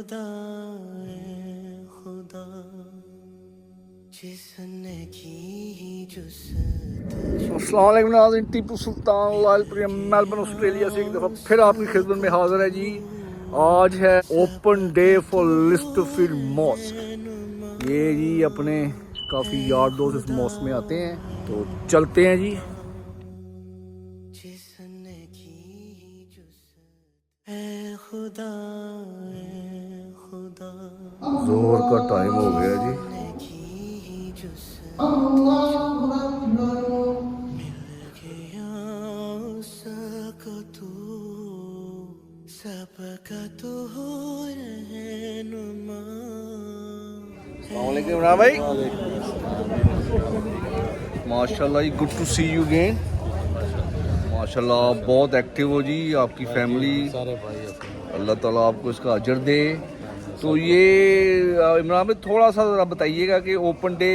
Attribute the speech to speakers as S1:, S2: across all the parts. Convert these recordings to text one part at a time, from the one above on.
S1: खुदा खुदा जिसने की जुस्त
S2: अस्सलाम वालेकुम नाज़रीन, टीपू सुल्तान लालपुर मेलबर्न ऑस्ट्रेलिया से एक दफ़ा फिर आपकी खिदमत में हाजिर है जी। आज है ओपन डे फॉर लिस्टरफील्ड मॉस्क। ये जी अपने काफ़ी यार दोस्त इस मॉस्क में आते हैं, तो चलते हैं जी।
S1: जिसने की जुस्त ऐ खुदा
S2: जोहर का टाइम हो गया जी।
S1: की जुस्त मिल गया उसको तू सबका तो हो रहनुमा।
S2: अस्सलाम वालेकुम इमरान भाई। माशाल्लाह जी, good to see you again. माशाल्लाह आप बहुत एक्टिव हो जी, आपकी फैमिली, अल्लाह ताला आपको इसका अजर दे। तो ये इमरान भाई थोड़ा सा ज़रा बताइएगा कि ओपन डे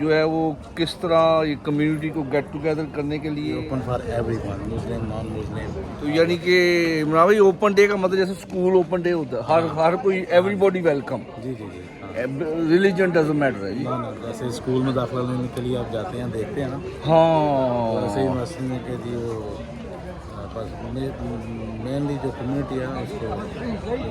S2: जो है वो किस तरह ये कम्युनिटी को गेट टुगेदर करने के लिए
S3: open for everyone, Muslim non Muslim.
S2: तो यानी कि इमरान भाई ओपन डे का मतलब जैसे स्कूल ओपन डे होता है, हर कोई एवरीबॉडी वेलकम,
S3: जी जी जी,
S2: रिलीजन डजंट मैटर है जी।
S3: ना ना, जैसे स्कूल में दाखिला लेने के लिए आप जाते हैं, देखते हैं ना,
S2: हाँ
S3: वैसे ही मसले के जी वो बस मेनली जो कम्युनिटी है उसको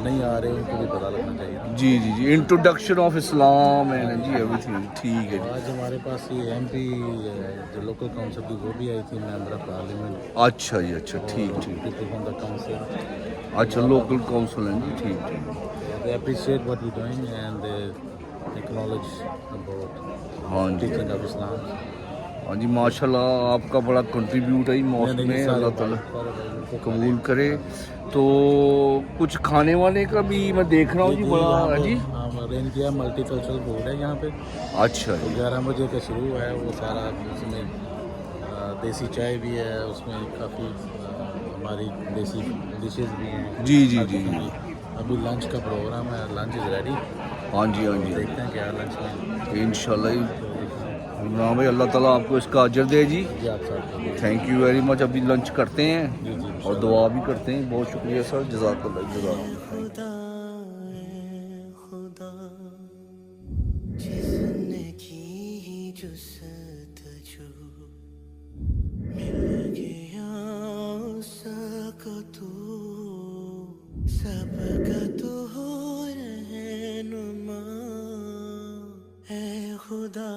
S3: नहीं आ रहे उनको भी पता लगना चाहिए।
S2: जी जी जी, इंट्रोडक्शन ऑफ इस्लाम एंड जी एवरीथिंग, ठीक है जी।
S3: आज हमारे पास ये MP जो लोकल काउंसिल की वो भी आई थी, मेंबर ऑफ पार्लियामेंट।
S2: अच्छा जी, अच्छा, ठीक ठीक।
S3: पीपल फ्रॉम द काउंसिल,
S2: अच्छा, लोकल काउंसिल हैं जी, ठीक ठीक।
S3: They appreciate what we doing and they acknowledge about
S2: हाँ जी,
S3: टीचिंग ऑफ इस्लाम।
S2: हाँ जी, माशाल्लाह आपका बड़ा कंट्रीब्यूट है जी मॉस्क में, अल्लाह ताला कबूल करे। तो कुछ खाने वाने का भी मैं देख रहा हूँ जी, बड़ा है जी।
S3: हम अरेंज किया, मल्टी कल्चरल फूड है यहाँ पे।
S2: अच्छा
S3: तो
S2: जी,
S3: 11 बजे का शुरू है वो सारा, उसमें देसी चाय भी है, उसमें काफ़ी हमारी देसी डिशेस भी हैं।
S2: जी जी जी जी,
S3: अभी लंच का प्रोग्राम है, लंच इज़ रेडी।
S2: हाँ जी हाँ जी,
S3: देखते हैं क्या लंच में।
S2: इंशाल्लाह इमरान भाई अल्लाह ताला आपको इसका अजर दे जी।
S3: जी आप साथ
S2: थैंक यू वेरी मच। अभी लंच करते हैं
S3: जी जी,
S2: और दुआ भी करते हैं। बहुत शुक्रिया सर, जज़ाकल्लाह जज़ाकल्लाह।
S1: खुदा खुदा जिसने की जुस्तजू मिल गया उसको तू सबका तो हो रहनुमा। ऐ खुदा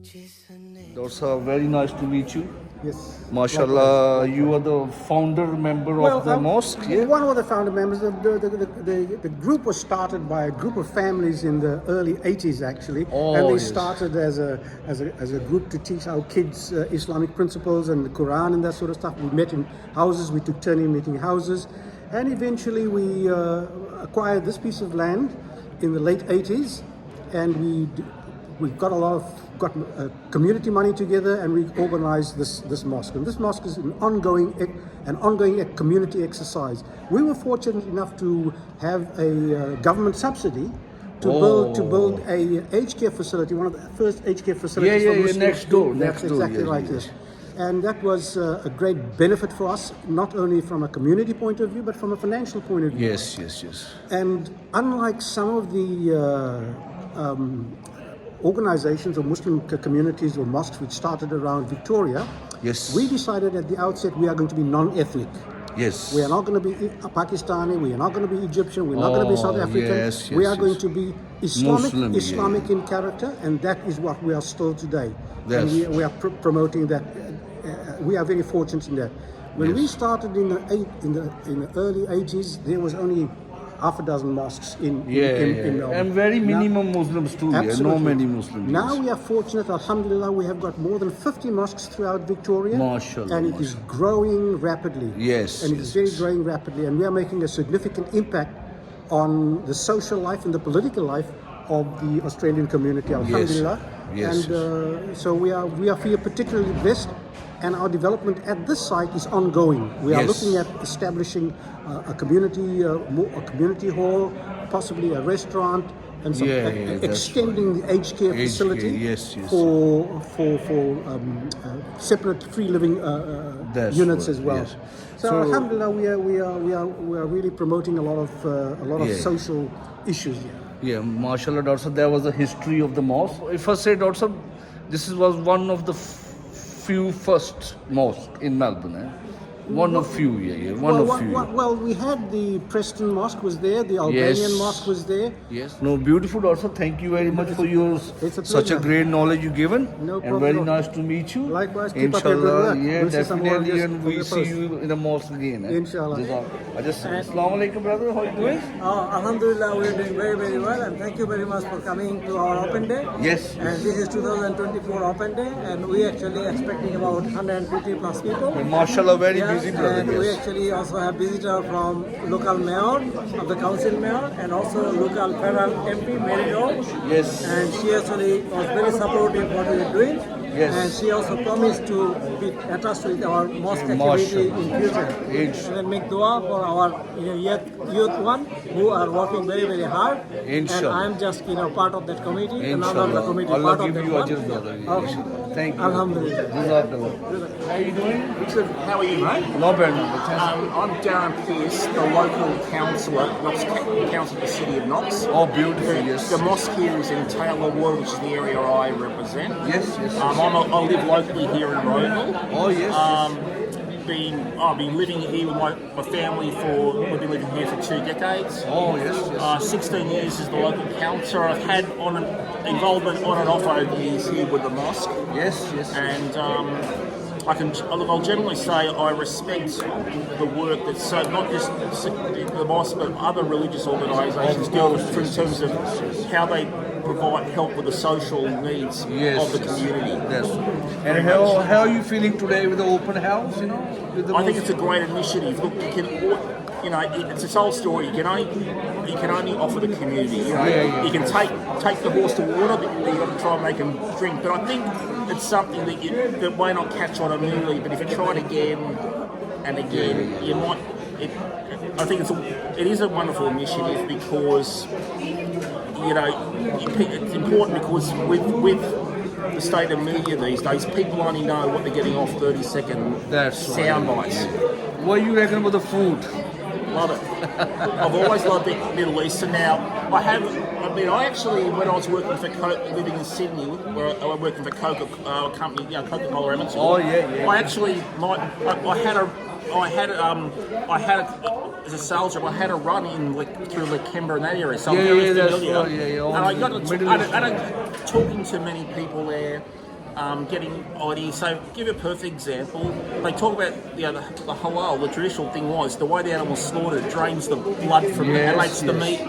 S1: जिसने
S2: Dr. Sir, very nice to meet you.
S4: Yes.
S2: MashaAllah, you are the founder member of the mosque, yeah?
S4: One of the founder members. The group was started by a group of families in the early 80s, actually,
S2: Oh,
S4: and they
S2: yes.
S4: started as a group to teach our kids Islamic principles and the Quran and that sort of stuff. We met in houses. We took turn in meeting houses, and eventually we acquired this piece of land in the late 80s, and we got community money together, and we organized this mosque. And this mosque is an ongoing community exercise. We were fortunate enough to have a government subsidy to build a aged care facility, one of the first aged care facilities.
S2: Yeah,
S4: for Muslims.
S2: next door.
S4: That's exactly
S2: Yes,
S4: right.
S2: yes.
S4: Yes. And that was a great benefit for us, not only from a community point of view, but from a financial point of view.
S2: Yes, yes, yes.
S4: And unlike some of the organizations or Muslim communities or mosques which started around Victoria,
S2: Yes.
S4: we decided at the outset we are going to be non-ethnic.
S2: Yes.
S4: We are not going to be Pakistani, we are not going to be Egyptian, we're not going to be South African.
S2: yes,
S4: we
S2: yes,
S4: are going
S2: yes.
S4: to be Islamic,
S2: Muslim,
S4: Islamic in character, and that is what we are still today.
S2: Yes.
S4: And we are promoting that. We are very fortunate in that. When
S2: Yes.
S4: we started in the early 80s, there was only half a dozen mosques in Melbourne.
S2: And very
S4: Now-
S2: minimum Muslims too, yeah?
S4: Absolutely.
S2: No many Muslims.
S4: Now
S2: yes.
S4: we are fortunate, alhamdulillah, we have got more than 50 mosques throughout Victoria.
S2: Mashallah,
S4: And it is growing rapidly.
S2: Yes,
S4: And it is
S2: yes,
S4: very
S2: yes.
S4: growing rapidly. And we are making a significant impact on the social life and the political life of the Australian community, alhamdulillah.
S2: Yes,
S4: And so we feel particularly blessed. And our development at this site is ongoing. We are
S2: Yes.
S4: looking at establishing a community hall, possibly a restaurant, and some
S2: that's
S4: extending the aged care
S2: Aged
S4: facility
S2: care, yes.
S4: for separate free living
S2: That's
S4: units
S2: right,
S4: as well.
S2: yes.
S4: So,
S2: So-
S4: alhamdulillah, we are really promoting a lot of
S2: Yeah.
S4: social issues here.
S2: Yeah, mashallah, Doctor Sahib, there was a history of the mosque. If I say, Doctor Sahib, this was one of the few first mosque in Melbourne. One of few, one of few.
S4: Well, we had the Preston Mosque was there, the Albanian Mosque was there.
S2: Yes. No, beautiful, Doctor. Thank you very much for your
S4: It's a
S2: such a
S4: pleasure.
S2: great knowledge you given.
S4: No
S2: And
S4: problem.
S2: very nice to meet you.
S4: Likewise, keep up your good
S2: Inshallah,
S4: work.
S2: yeah,
S4: We'll see some more of
S2: definitely,
S4: this
S2: and
S4: from
S2: we
S4: your
S2: see
S4: post.
S2: you in the mosque again.
S4: Inshallah.
S2: Assalamu alaikum, brother. How are you doing?
S5: Alhamdulillah, we're doing very, very well, and thank you very much for coming to our open day.
S2: Yes.
S5: And this is 2024 open day, and we actually expecting about 150 plus people.
S2: Mashallah, very
S5: Yeah,
S2: busy, brother.
S5: and we
S2: Yes.
S5: actually also have visitor from local mayor of the council mayor, and also local federal MP Mary Jo.
S2: Yes.
S5: And she actually was very supportive of what we are doing.
S2: Yes.
S5: And she also promised to be attached with our mosque activity in future.
S2: Inshallah.
S5: And make dua for our youth one who are working very, very hard.
S2: Inshallah.
S5: And I'm just part of that committee, another the committee
S2: Allah
S5: part of
S2: give
S5: that
S2: you
S5: one.
S2: ajr, brother.
S5: Okay.
S2: Thank you.
S5: Alhamdulillah.
S2: Jazakallah. How are you doing?
S6: Richard, how are you, mate?
S2: Not bad, no bad.
S6: I'm Darren Pearce, the local councillor, Knox Council of the City of Knox.
S2: Oh, beautiful, yes.
S6: The mosque here is in Taylor Ward, which is the area I represent.
S2: Yes, yes.
S6: I live locally here in Roeville.
S2: Oh, yes.
S6: I've been living here with my family we've been living here for 2 decades.
S2: Oh, yes, yes.
S6: 16 years as the local councillor. I've had involvement on and off over the years here with the mosque.
S2: Yes, yes.
S6: And I'll generally say I respect the work that's not just the mosque but other religious organisations do in terms of how they provide help with the social needs of the community.
S2: Yes. And how are you feeling today with the open house? With the
S6: I think it's a great initiative. Look, it's its old story. You can only offer the community. You can take the horse to water, but you've got to try and make them drink. But I think it's something that may not catch on immediately. But if you try it again and again, you might. I think it is a wonderful initiative because it's important because with the state of media these days, people only know what they're getting off 30-second sound bites.
S2: What do you reckon about the food?
S6: Love it. I've always loved the Middle East, and now I actually, when I was working for living in Sydney, where I was working for Coca-Cola company, Coca-Cola Amateur.
S2: Oh yeah.
S6: I actually, I had as a sales rep, I had a run in through Lakemba and that area, so I'm very familiar. And I got talking to many people there. Getting ideas. So, give a perfect example. They talk about the halal. The traditional thing was the way the animal's slaughtered drains the blood from it and makes the meat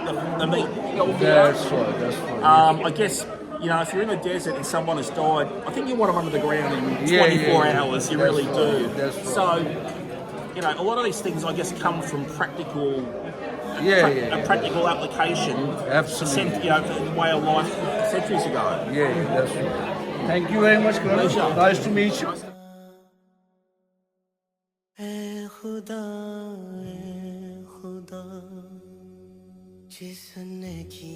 S6: healthier.
S2: That's right.
S6: I guess if you're in the desert and someone has died, I think you want them under the ground in 24 hours. You really do.
S2: That's right.
S6: So, a lot of these things I guess come from practical.
S2: A
S6: practical application.
S2: Absolutely.
S6: Way of life centuries ago.
S2: Yeah, that's right. Thank you very much, Colonel. Nice to meet you.
S1: ऐ खुदा जिसने की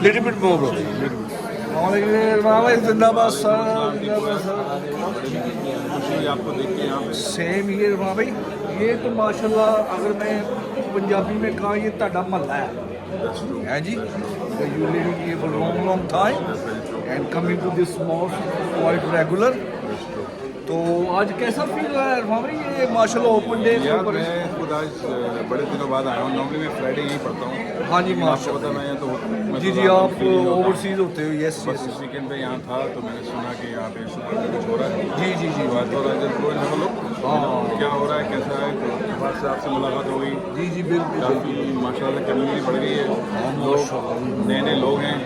S2: Little bit more, bro. जिंदाबाद
S3: आपको देख के यहाँ पे
S2: same ये भाई ये तो माशाल्लाह अगर मैं पंजाबी में कहा ये ताड़ा महल्ला है जी you living here for long time and coming to this mosque quite regular तो आज कैसा फील रहा है भाई ये माशाल्लाह ओपन डे
S3: यार मैं खुद आज बड़े दिनों बाद आया हूँ नॉर्मली मैं फ्राइडे यहीं पढ़ता हूँ
S2: हाँ जी
S3: आपको पता मैं यहाँ तो
S2: जी आप ओवरसीज होते हो यस
S3: बस इस वीकेंड पे यहाँ था तो मैंने सुना कि यहाँ पे कुछ हो रहा है
S2: जी
S3: बात हो रहा है जब लोग क्या हो रहा है कैसा है तो बात से आपसे मुलाकात हो गई जी बिल्कुल काफ़ी माशाल्लाह कम्युनिटी बढ़ गई है लोग नए लोग हैं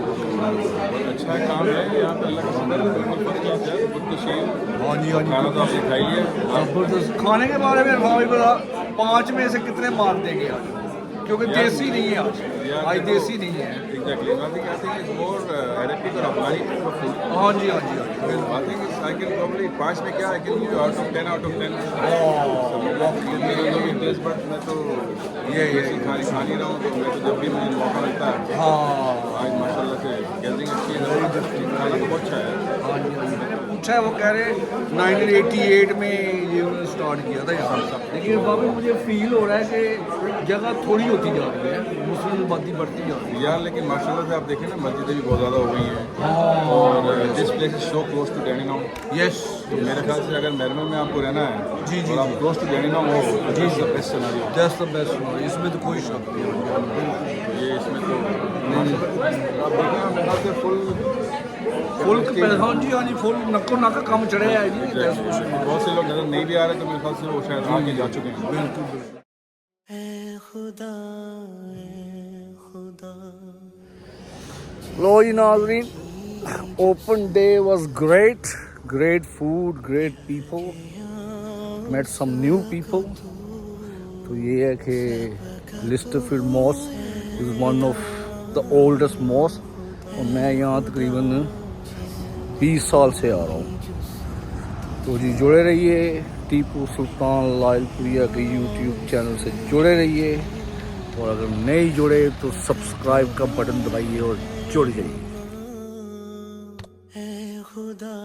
S3: बहुत अच्छा काम है यहाँ पे अल्लाह का सुंदर बिल्कुल फर्स्ट क्लास है खुद तो शेर
S2: हाँ जी
S3: खाना तो आपने खाइए
S2: जबरदस्त खाने के बारे में भाई बता 5 में से कितने मार्क देंगे आज क्योंकि देसी नहीं है आज देसी नहीं है।
S3: Exactly. I think it's more Arabic or Afghani type of food.
S2: हाँ जी हाँ जी हाँ जी
S3: I think I can probably 5 में क्या I can give you out of 10 out of 10. But मैं तो ये खानी खा नहीं रहा हूँ, तो मैं तो जब भी मुझे मौका मिलता है
S2: हाँ
S3: आज माशाल्लाह से गैदरिंग अच्छी है, खाना तो बहुत अच्छा है।
S2: हाँ जी हाँ जी पूछा है वो कह रहे 1988 में ये उन्होंने स्टार्ट किया था यहाँ, लेकिन वहाँ पे मुझे फील हो रहा है कि जगह थोड़ी होती जा रही है, मुस्लिम आबादी बढ़ती जा रही है
S3: यार, लेकिन माशाल्लाह से आप देखें ना मस्जिदें भी बहुत ज़्यादा हो गई हैं और this place is so close to Dannington.
S2: Yes
S3: तो मेरे ख्याल से अगर मेलबर्न में आपको रहना है
S2: जी जी
S3: और आप क्लोज टू डैनिंगटन हो, जी the best scenario,
S2: that's the best, इसमें तो कोई शक नहीं है।
S3: ये इसमें तो आप देखें मेरे ख्याल से फुल
S2: फुल हाँ जी फुल नक्को नक्क काम चढ़े है जी।
S3: बहुत से लोग नजर नहीं भी आ रहे, तो मेरे ख्याल से वो शायद आगे जा चुके हैं।
S2: बिल्कुल
S1: ऐ खुदा खुदा
S2: लो जी नाज़रीन, open day was great, great food, great people, met some new people। तो ये है कि Listerfield mosque is one of the oldest mosque और मैं यहाँ तकरीबन 20 साल से आ रहा हूँ। तो जी जुड़े रहिए टीपू सुल्तान लायलपुरिया के यूट्यूब चैनल से जुड़े रहिए, और अगर नहीं जुड़े तो सब्सक्राइब का बटन दबाइए और जुड़ जाइए।
S1: ऐ खुदा